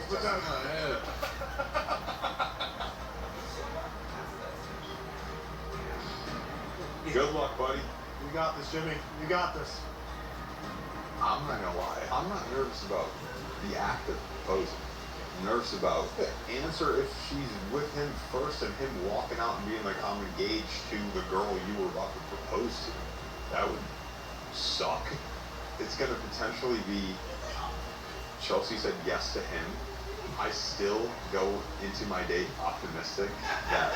Put that on my head. Good luck, buddy. You got this, Jimmy. You got this. I'm not gonna lie. I'm not nervous about the act of proposing. I'm nervous about the answer if she's with him first and him walking out and being like, I'm engaged to the girl you were about to propose to. That would suck. It's gonna potentially be Chelsea said yes to him. I still go into my date optimistic that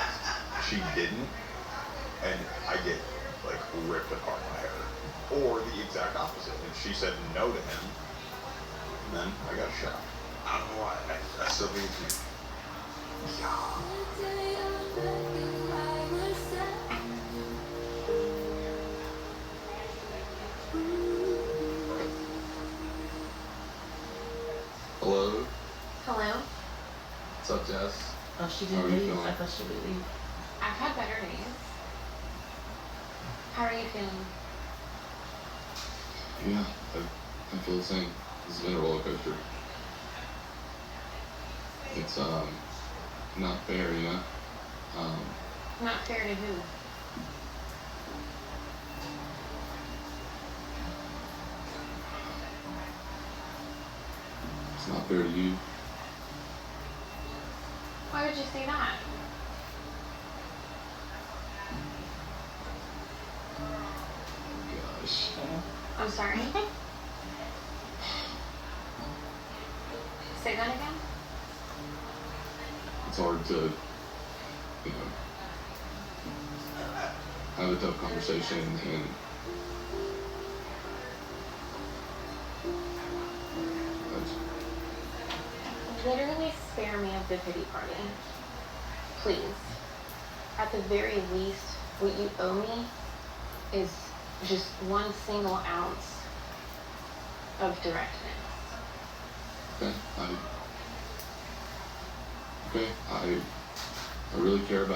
she didn't, and I get like ripped apart by her. Or the exact opposite, and she said no to him, and then I got shot. I don't know why. I still think it's me. Hello? Hello? What's up, Jess? Oh, she How are didn't you leave. feeling? I thought she would leave. I've had better days. How are you feeling? Yeah, I feel the same. This has been a roller coaster. It's, not fair, you know? Not fair to who? It's not fair to you. Why would you say that? Gosh. I'm sorry. Say that again? It's hard to, you know, have a tough conversation and Literally spare me of the pity party. Please. At the very least, what you owe me is just one single ounce of directness. okay, I really care about